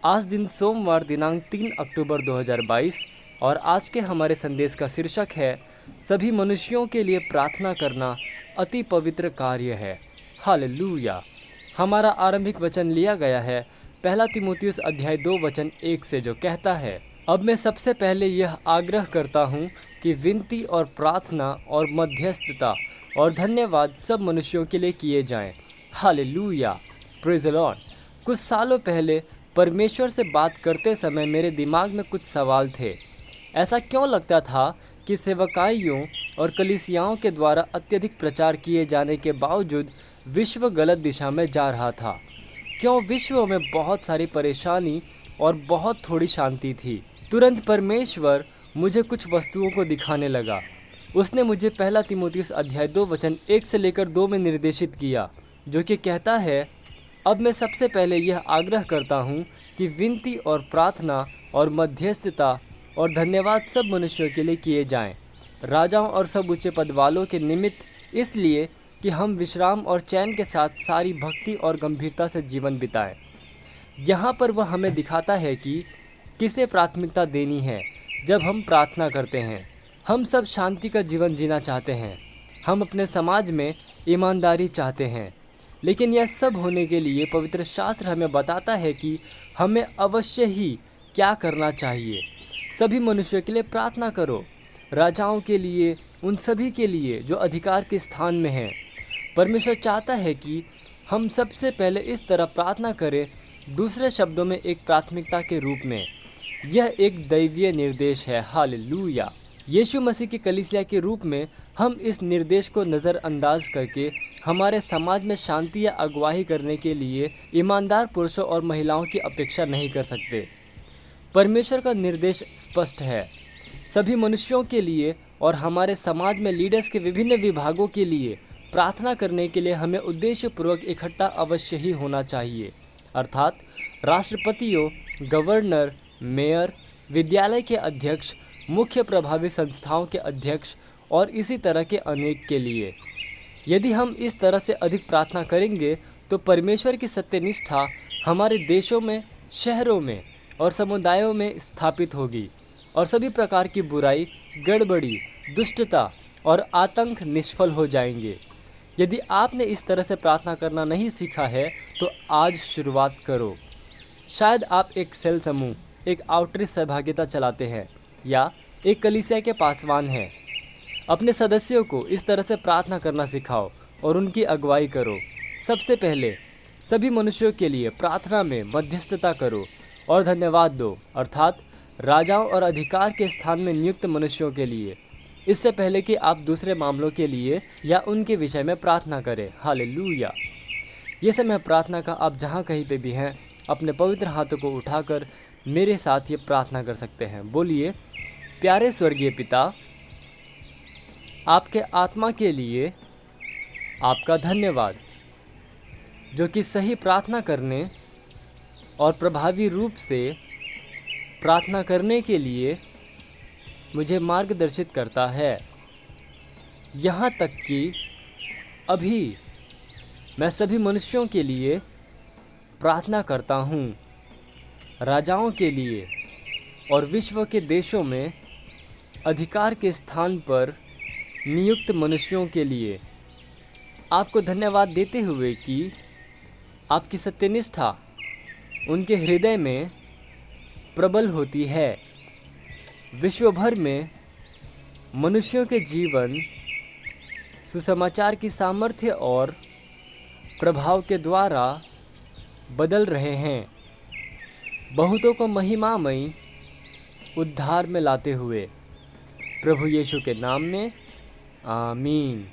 आज दिन सोमवार दिनांक 3 अक्टूबर 2022 और आज के हमारे संदेश का शीर्षक है सभी मनुष्यों के लिए प्रार्थना करना अति पवित्र कार्य है। हालेलुया। हमारा आरंभिक वचन लिया गया है पहला तीमुथियुस अध्याय 2 वचन 1 से, जो कहता है, अब मैं सबसे पहले यह आग्रह करता हूँ कि विनती और प्रार्थना और मध्यस्थता और धन्यवाद सब मनुष्यों के लिए किए जाएं। Hallelujah, praise the Lord. कुछ सालों पहले परमेश्वर से बात करते समय मेरे दिमाग में कुछ सवाल थे। ऐसा क्यों लगता था कि सेवकाइयों और कलीसियाओं के द्वारा अत्यधिक प्रचार किए जाने के बावजूद विश्व गलत दिशा में जा रहा था? क्यों विश्व में बहुत सारी परेशानी और बहुत थोड़ी शांति थी? तुरंत परमेश्वर मुझे कुछ वस्तुओं को दिखाने लगा। उसने मुझे पहला तीमुथियुस अध्याय 2 वचन 1 से लेकर 2 में निर्देशित किया, जो कि कहता है, अब मैं सबसे पहले यह आग्रह करता हूँ कि विनती और प्रार्थना और मध्यस्थता और धन्यवाद सब मनुष्यों के लिए किए जाएं, राजाओं और सब ऊंचे पद वालों के निमित्त, इसलिए कि हम विश्राम और चैन के साथ सारी भक्ति और गंभीरता से जीवन बिताएं। यहाँ पर वह हमें दिखाता है कि किसे प्राथमिकता देनी है जब हम प्रार्थना करते हैं। हम सब शांति का जीवन जीना चाहते हैं, हम अपने समाज में ईमानदारी चाहते हैं, लेकिन यह सब होने के लिए पवित्र शास्त्र हमें बताता है कि हमें अवश्य ही क्या करना चाहिए। सभी मनुष्यों के लिए प्रार्थना करो, राजाओं के लिए, उन सभी के लिए जो अधिकार के स्थान में हैं। परमेश्वर चाहता है कि हम सबसे पहले इस तरह प्रार्थना करें, दूसरे शब्दों में एक प्राथमिकता के रूप में। यह एक दैवीय निर्देश है। हालेलुया। यीशु मसीह की कलीसिया के रूप में हम इस निर्देश को नज़रअंदाज करके हमारे समाज में शांति या अगुवाई करने के लिए ईमानदार पुरुषों और महिलाओं की अपेक्षा नहीं कर सकते। परमेश्वर का निर्देश स्पष्ट है, सभी मनुष्यों के लिए और हमारे समाज में लीडर्स के विभिन्न विभागों के लिए प्रार्थना करने के लिए हमें उद्देश्यपूर्वक इकट्ठा अवश्य ही होना चाहिए, अर्थात राष्ट्रपतियों, गवर्नर, मेयर, विद्यालय के अध्यक्ष, मुख्य प्रभावी संस्थाओं के अध्यक्ष और इसी तरह के अनेक के लिए। यदि हम इस तरह से अधिक प्रार्थना करेंगे तो परमेश्वर की सत्यनिष्ठा हमारे देशों में, शहरों में और समुदायों में स्थापित होगी और सभी प्रकार की बुराई, गड़बड़ी, दुष्टता और आतंक निष्फल हो जाएंगे। यदि आपने इस तरह से प्रार्थना करना नहीं सीखा है तो आज शुरुआत करो। शायद आप एक सेल समूह, एक आउटरीच सहभागिता चलाते हैं या एक कलीसिया के पासवान हैं। अपने सदस्यों को इस तरह से प्रार्थना करना सिखाओ और उनकी अगुवाई करो। सबसे पहले सभी मनुष्यों के लिए प्रार्थना में मध्यस्थता करो और धन्यवाद दो, अर्थात राजाओं और अधिकार के स्थान में नियुक्त मनुष्यों के लिए, इससे पहले कि आप दूसरे मामलों के लिए या उनके विषय में प्रार्थना करें। हालेलुया। ये समय प्रार्थना का आप जहाँ कहीं पे भी हैं, अपने पवित्र हाथों को उठाकर मेरे साथ ये प्रार्थना कर सकते हैं। बोलिए, प्यारे स्वर्गीय पिता, आपके आत्मा के लिए आपका धन्यवाद, जो कि सही प्रार्थना करने और प्रभावी रूप से प्रार्थना करने के लिए मुझे मार्गदर्शित करता है। यहाँ तक कि अभी मैं सभी मनुष्यों के लिए प्रार्थना करता हूँ, राजाओं के लिए और विश्व के देशों में अधिकार के स्थान पर नियुक्त मनुष्यों के लिए। आपको धन्यवाद देते हुए कि आपकी सत्यनिष्ठा उनके हृदय में प्रबल होती है। विश्व भर में मनुष्यों के जीवन सुसमाचार की सामर्थ्य और प्रभाव के द्वारा बदल रहे हैं, बहुतों को महिमामयी उद्धार में लाते हुए। प्रभु यीशु के नाम में आमीन।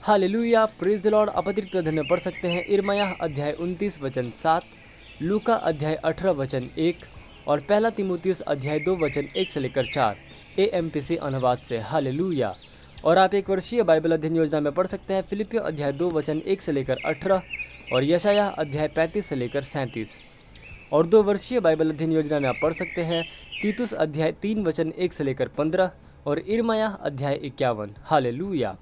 Hallelujah, praise the Lord. आप अतिरिक्त धन्य पढ़ सकते हैं यिर्मयाह अध्याय 29 वचन 7, लूका अध्याय 18 वचन 1 और पहला तीमुथियुस अध्याय 2 वचन 1 से लेकर 4 AMPC अनुवाद से। हालेलुया। और आप एक वर्षीय बाइबल अध्ययन योजना में पढ़ सकते हैं फिलिपियों अध्याय 2 वचन 1 से लेकर 18 और यशायाह अध्याय 35 से लेकर 37। और 2 वर्षीय बाइबल अध्ययन योजना में आप पढ़ सकते हैं तीतुस अध्याय 3 वचन 1 से लेकर 15 और यिर्मयाह अध्याय 51। हालेलुया।